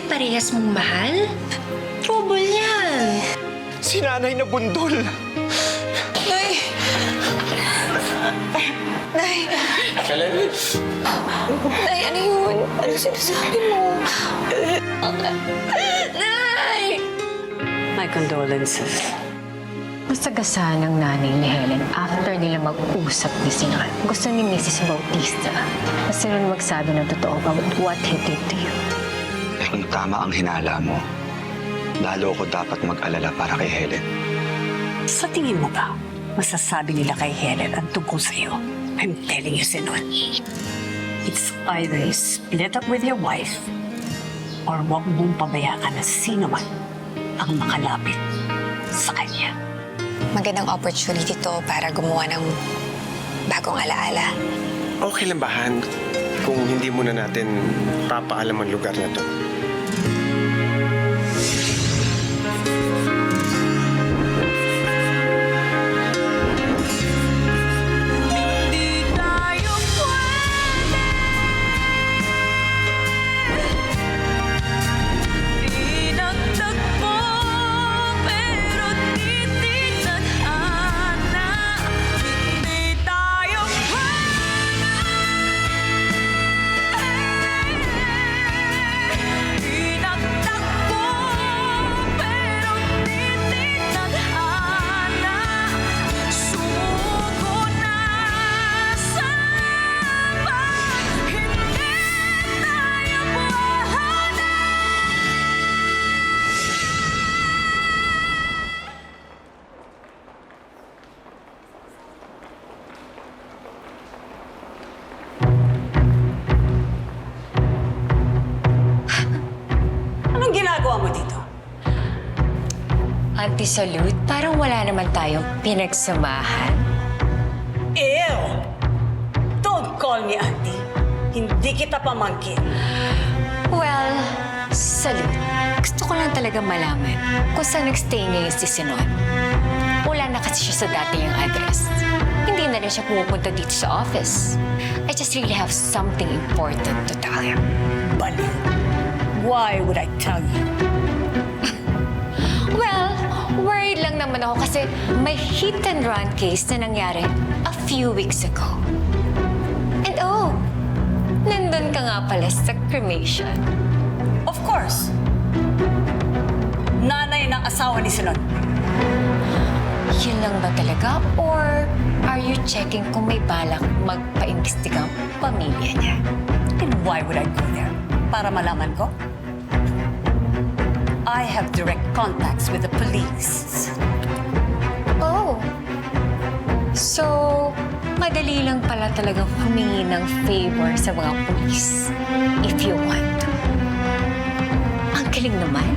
parehas mong mahal? Trouble yan. Si nanay na bundol. Nay! Nay! Kailan? Nay, ano yun? Ano sinasabi mo? Nay! My condolences. Masagasaan ang nanay ni Helen after nila mag-usap ni Sinan. Gusto ni Mrs. Bautista na sila magsabi ng totoo about what he did to you. Eh kung tama ang hinala mo, lalo ko dapat mag-alala para kay Helen. Sa tingin mo ba, masasabi nila kay Helen ang tungkol sa'yo? I'm telling you, Sinon. It's either you split up with your wife or huwag mong pabayaan na sino man ang makalapit sa kanya. Magandang opportunity to para gumawa ng bagong alaala. Okay lang ba, Han, kung hindi muna natin papaalam ang lugar na to? Anong ginagawa mo dito? Auntie Salute, parang wala naman tayong pinagsamahan. Ew! Don't call me auntie. Hindi kita pamangkin. Well, Salute, gusto ko lang talaga malaman kung saan nagstay ngayon si Sinon. Wala na kasi siya sa dati niyang address. Hindi na rin siya pumupunta dito sa office. I just really have something important to tell him. Baliw. Why would I tell you? Well, worried lang naman ako kasi may hit and run case na nangyari a few weeks ago. And oh, nandun ka nga pala sa cremation. Of course. Nanay ng asawa ni Sinon. Yun lang ba talaga? Or are you checking kung may balak magpaimbestigang pamilya niya? And why would I go there? Para malaman ko? I have direct contacts with the police. Oh. So, madali lang pala talagang humingi ng favor sa mga pulis if you want. Ang galing naman.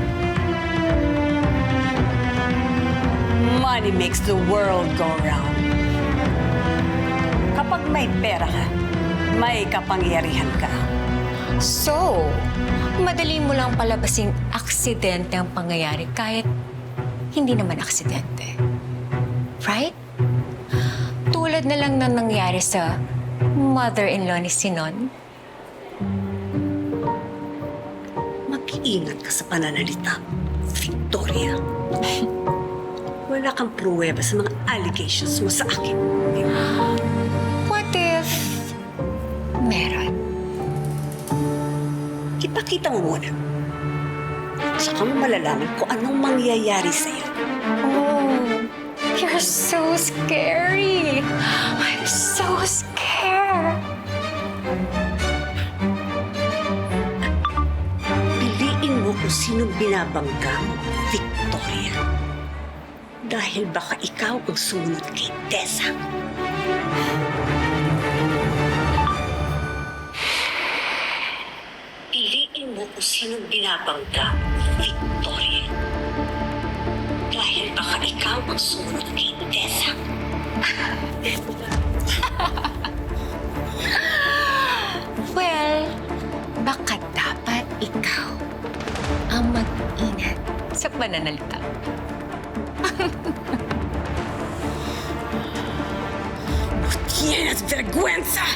Money makes the world go round. Kapag may pera ka, may kapangyarihan ka. So, madali mo lang palabasing aksidente ang pangyayari kahit hindi naman aksidente. Right? Tulad na lang ng nangyari sa mother-in-law ni Sinon. Mag-iingat ka sa pananalita, Victoria. Wala kang pruweba sa mga allegations mo sa akin. What if meron? Ipakita mo muna. Saka mo malalaman kung anong mangyayari sa'yo. Oh, you're so scary. I'm so scared. Piliin mo kung sinong binabangga mo, Victoria. Dahil baka ikaw ang sumunod kay Tessa. Piliin mo kung sinong binabangga mo, Victoria. Dahil baka ikaw ang sumunod kay Tessa. Well, baka dapat ikaw ang mag-ingat sa pananalita. Tienes vergüenza!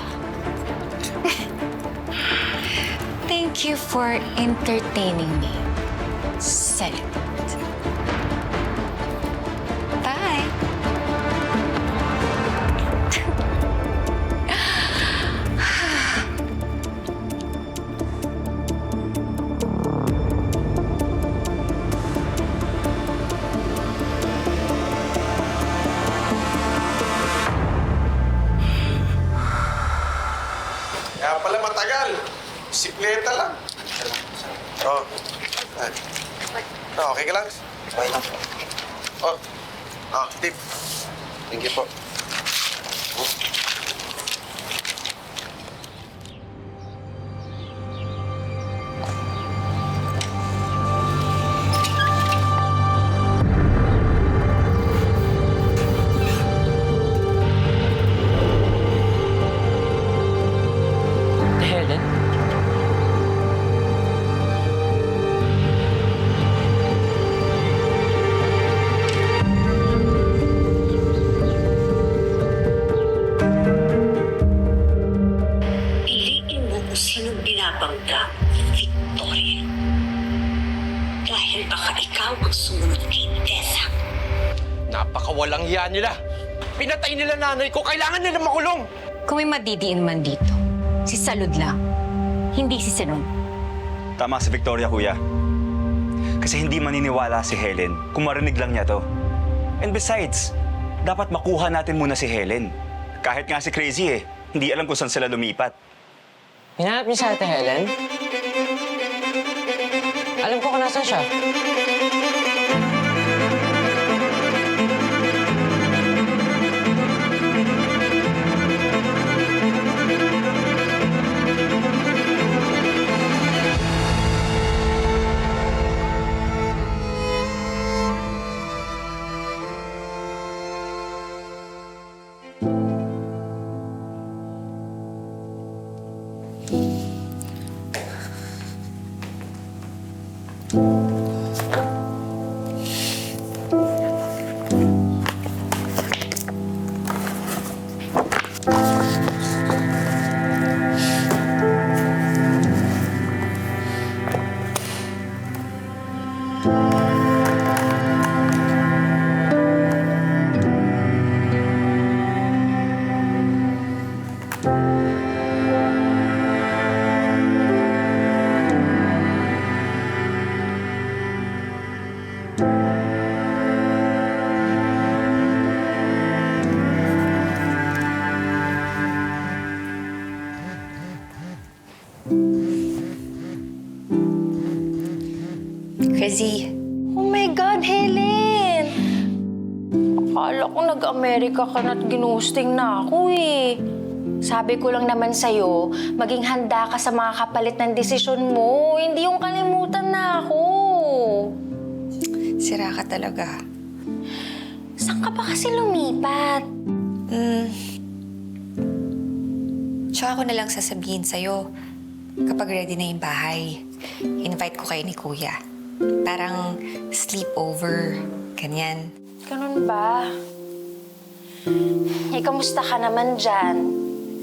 Thank Thank you for entertaining me. Salute. Bye! Kaya pala matagal. Sikleta lang. Oh. Okay ka lang? Okay lang. Oh. Tip. Thank you po. Helen? Piliin mo kung sinong binabangga, Victoria. Dahil baka ikaw ang sumunod kay Tessa. Napakawalang hiya nila. Pinatay nila nanay ko. Kailangan nila makulong. Kung may madidiin man dito, si Salud lang. Hindi si Sinon. Tama si Victoria, kuya. Kasi hindi maniniwala si Helen kung marinig lang niya to. And besides, dapat makuha natin muna si Helen. Kahit nga si Crazy hindi alam kung saan sila lumipat. Hinahanap niyo si Ate Helen? Alam ko kung nasan siya. Crazy. Oh my God, Helen! Akala ko nag-Amerika ka na't ginusting na ako eh. Sabi ko lang naman sa'yo, maging handa ka sa mga kapalit ng desisyon mo. Hindi yung kalimutan na ako. Sira ka talaga. Saan ka pa kasi lumipat? Tsaka ko na lang sasabihin sa'yo kapag ready na yung bahay. Invite ko kayo ni Kuya. Parang sleepover, ganyan. Ganun ba? Kamusta ka naman dyan?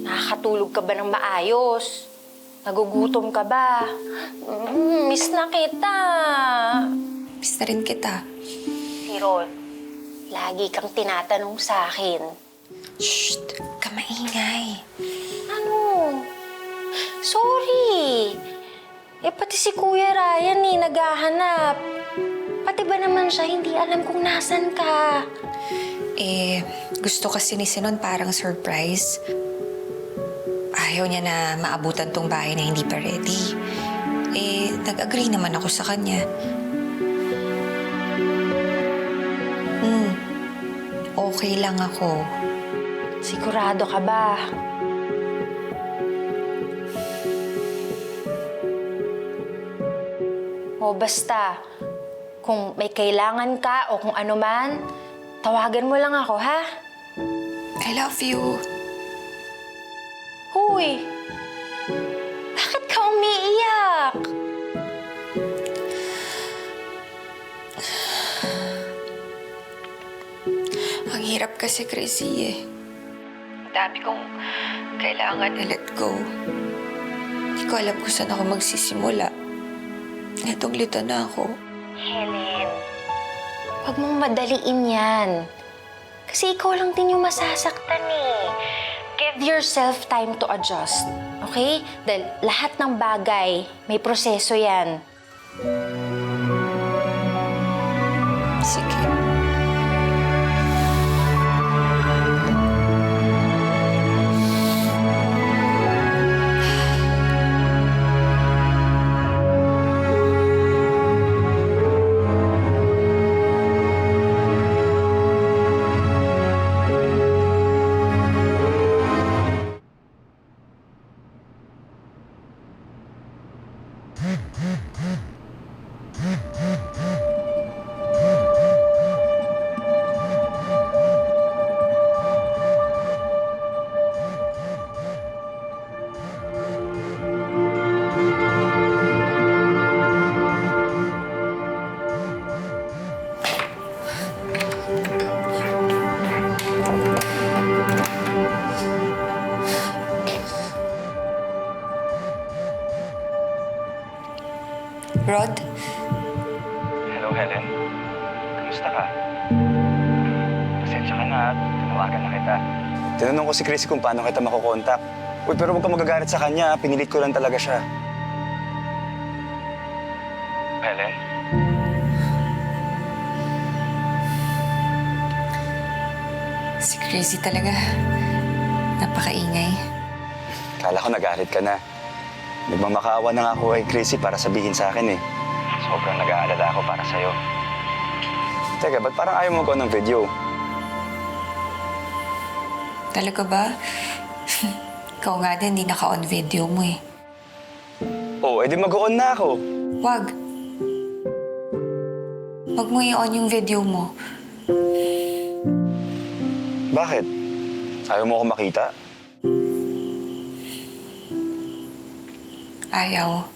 Nakakatulog ka ba ng maayos? Nagugutom ka ba? Miss na kita. Miss na rin kita. Pero, lagi kang tinatanong sa akin. Shh! Ka maingay. Ano? Sorry. Pati si Kuya Ryan naghahanap. Pati ba naman siya hindi alam kung nasan ka? Gusto kasi ni Sinon parang surprise. Ayaw niya na maabutan tong bahay na hindi pa ready. Nag-agree naman ako sa kanya. Okay lang ako. Sigurado ka ba? O basta, kung may kailangan ka o kung ano man, tawagan mo lang ako, ha? I love you. Huy! Bakit ka umiiyak? Ang hirap kasi, Crazy Ang dami kong kailangan na let go. Hindi ko alam kung saan ako magsisimula. Litong-lito na ako. Helen, huwag mong madaliin yan. Kasi ikaw lang din yung masasaktan eh. Give yourself time to adjust. Okay? Dahil lahat ng bagay, may proseso yan. Sige. Rod? Hello, Helen. Kamusta ka? Pasensya ka na at tinawagan na kita. Tinanong ko si Chrissy kung paano kita makukontak. Uy, pero huwag ka magagalit sa kanya. Pinilit ko lang talaga siya. Helen? Si Crazy talaga. Napakaingay. Kala ko nagalit ka na. Nagmamakaawa na nga ako kay Chrissy para sabihin sa akin eh. Sobrang nag-aalala ako para sa'yo. Teka, ba't parang ayaw mo ko ng video? Talaga ba? Ikaw nga din, hindi naka-on video mo eh. Oh, edi mag-on na ako. Wag. Wag mo i-on yung video mo. Bakit? Ayaw mo ako makita? Ayaw.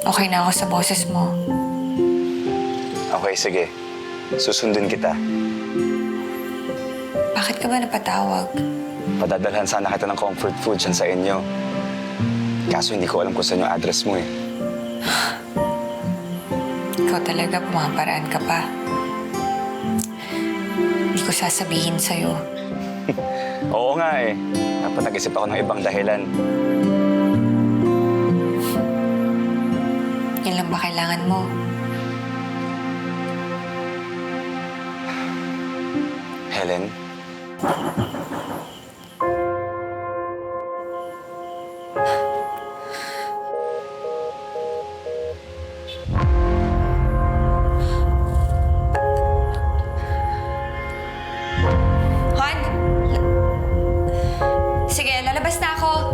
Okay na ako sa boses mo. Okay, sige. Susundin kita. Bakit ka ba napatawag? Padadalhan sana kita ng comfort food dyan sa inyo. Kaso hindi ko alam kung saan yung address mo eh. Ikaw talaga, pumaparaan ka pa. Hindi ko sasabihin sa'yo. Oo nga eh. Dapat nag-isip ako ng ibang dahilan. Yan lang ba kailangan mo? Helen? Hon? Sige, lalabas na ako.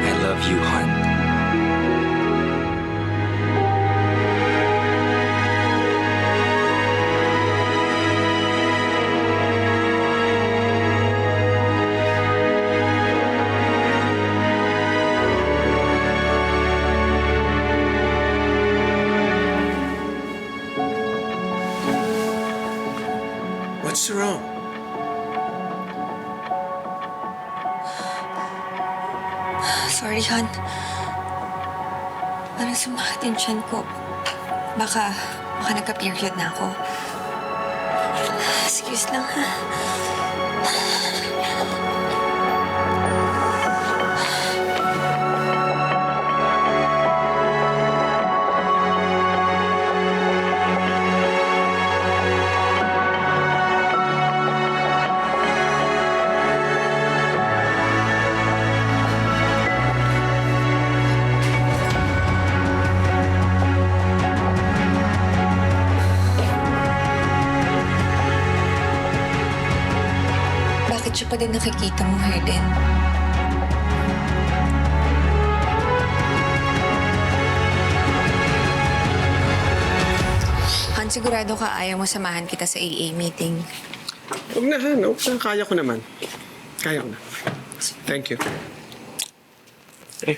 I love you, hon. What's wrong? Sorry, hon. Parang sumakit yung tiyan ko. Baka nagka-period na ako. Excuse lang, ha? Bakit siya pa din nakikita mo, Helen? Han, sigurado ka ayaw mo samahan kita sa AA meeting. Huwag na, Han. Huwag na. Kaya ko naman. Kaya ko na. Thank you. Eh.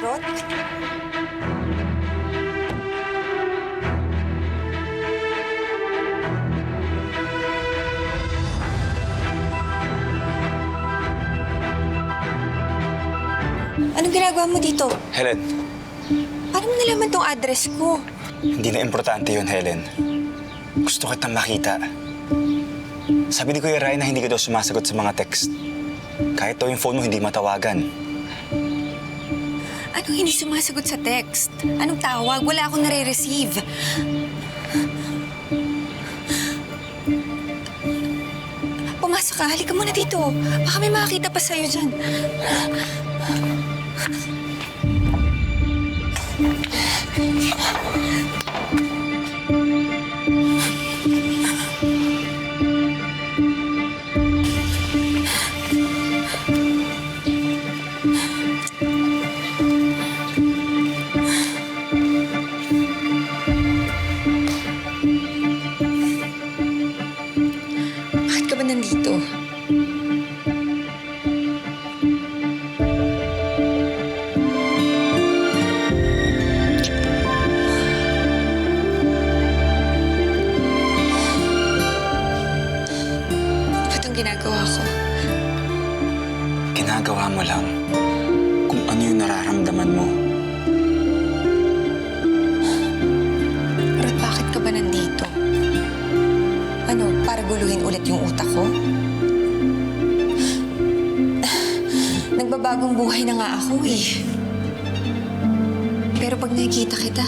Rod? Anong ginagawa mo dito? Helen, Paano mo nalaman tong address ko? hindi na importante yun, Helen. Gusto kitang makita. Sabi ni Kuya Ryan na hindi ka daw sumasagot sa mga text. Kahit daw yung phone mo hindi matawagan. Anong hindi sumasagot sa text? Anong tawag? Wala akong nare-receive. Pumasok ka. Halika muna dito. Baka may makakita pa sa'yo dyan. Bakit ka ba nandito? Ba't ang ginagawa ko? Ginagawa mo lang kung ano yung nararamdaman mo. Rod, bakit ka ba nandito? Ano, para guluhin ulit yung utak ko? Nagbabagong buhay na nga ako eh. Pero pag nakikita kita...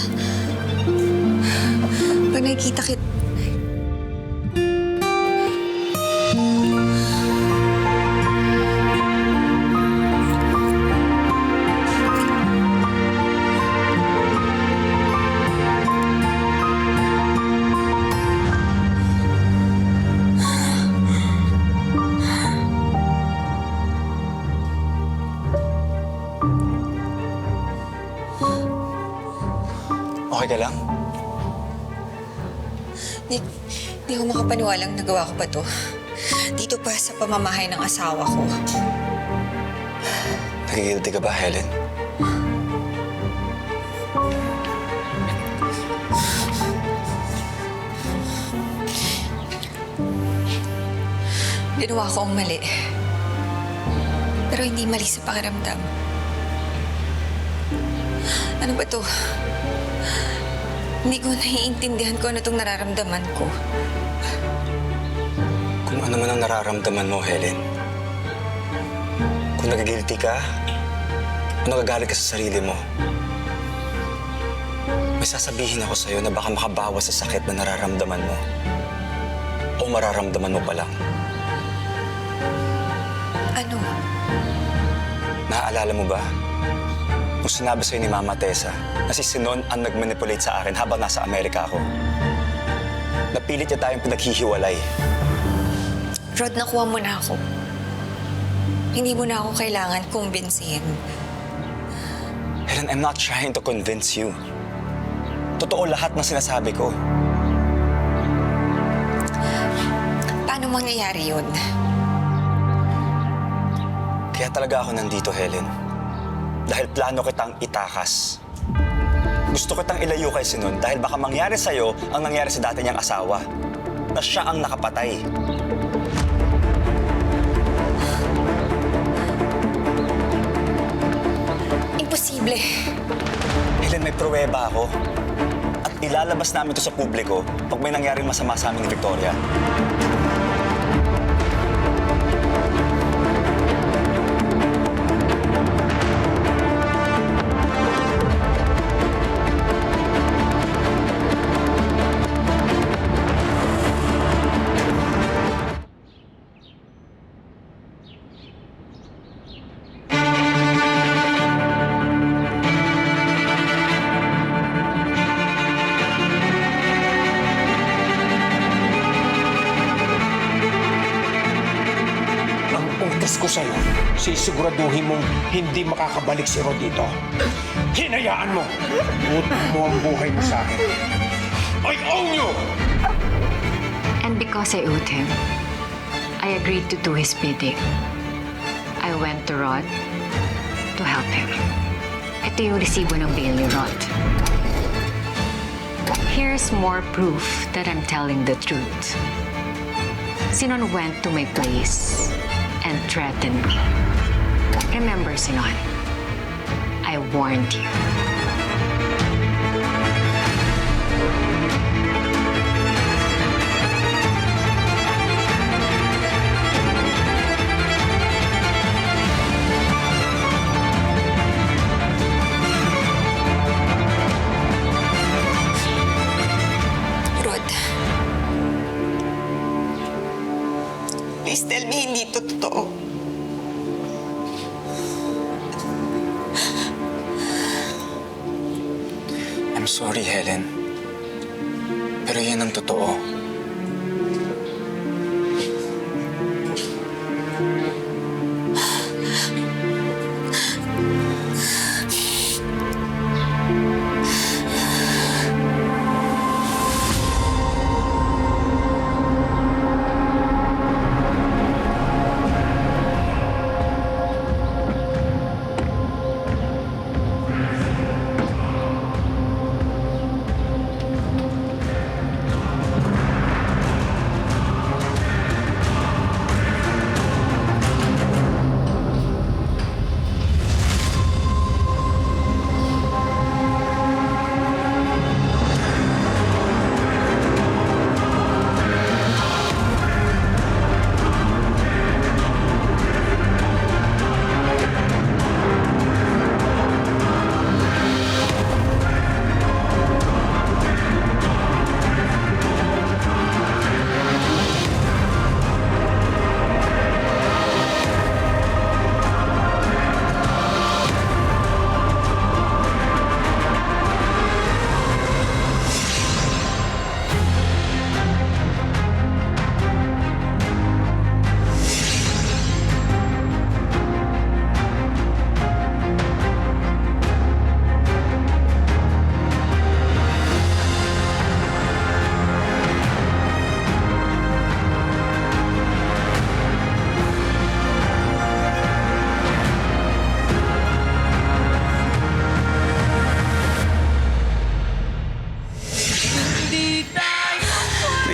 Okay ka lang? Di ako makapaniwalang nagawa ko pa to. Dito pa sa pamamahay ng asawa ko. Nagigilty ka ba, Helen? Ginawa ko ang mali. Pero hindi mali sa pakiramdam. Ano ba to? Hindi ko naiintindihan kung ano itong nararamdaman ko. Kung ano man ang nararamdaman mo, Helen. Kung nagigilty ka, o nagagalit ka sa sarili mo, may sasabihin ako sa'yo na baka makabawas sa sakit na nararamdaman mo. O mararamdaman mo pa lang. Ano? Naaalala mo ba? Nung sinabi sa'yo ni Mama Tessa na si Sinon ang nag-manipulate sa akin habang nasa Amerika ako. Napilit niya tayong pinaghihiwalay. Rod, nakuha mo na ako. Hindi mo na ako kailangan kumbinsihin. Helen, I'm not trying to convince you. Totoo lahat ng sinasabi ko. Paano mangyayari yun? Kaya talaga ako nandito, Helen. Dahil plano kitang itakas. Gusto kitang ilayo kay Sinon dahil baka mangyari sa'yo ang nangyari sa dati niyang asawa. na siya ang nakapatay. Imposible. Helen, may pruweba ako. At ilalabas namin to sa publiko pag may nangyaring masama sa amin ni Victoria. Ang utos ko sa'yo, sisiguraduhin mong hindi makakabalik si Rod dito. Hinayaan mo! Utang mo ang buhay mo sa akin. I own you! And because I owed him, I agreed to do his bidding. I went to Rod to help him. Ito yung resibo ng bail ni Rod. Here's more proof that I'm telling the truth. Sinon went to my place and threatened me. Remember, Sinon, I warned you. Rod. Please tell me hindi to totoo. I'm sorry, Helen. Pero yan ang totoo.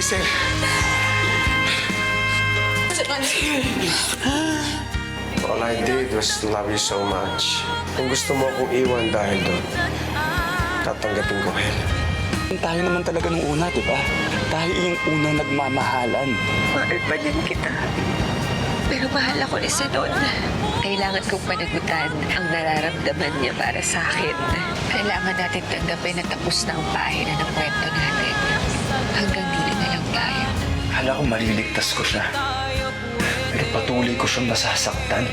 Rachel. All I did was love you so much. Kung gusto mo akong iwan dahil doon, tatanggapin ko, Helen. Tayo naman talaga nung una, di ba? Tayo yung unang nagmamahalan. Mahal pa din kita. Pero mahal ako ni Sinon. Kailangan kong panagutan ang nararamdaman niya para sa akin. Kailangan natin tanggapin na tapos na ang pahina ng kwento natin. Hanggang dito na lang tayo. Hala ko maliligtas ko siya. Pero patuloy ko siyang masasaktan.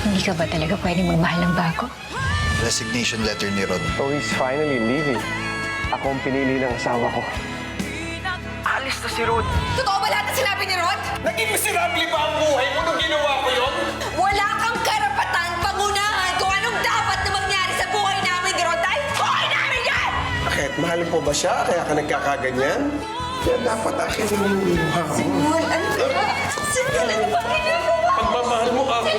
Hindi ka ba talaga pwedeng magmahal ng bago? Resignation letter ni Rod. So he's finally leaving. Ako ang pinili ng asawa ko. Alis na si Rod. Totoo ba lahat na sinabi ni Rod? Naging miserable ba ang buhay mo nung ginawa ko yun? Wala kang karapatan pangunahan kung anong dapat na mangyari sa buhay namin ni Rod dahil buhay namin yan! Bakit? Mahalin po ba siya? Kaya ka nagkakaganyan? Kaya dapat akin yung luha mo. Simon, ano ba? Simon, ano ba ginagawa? Pagmamahal mo ako.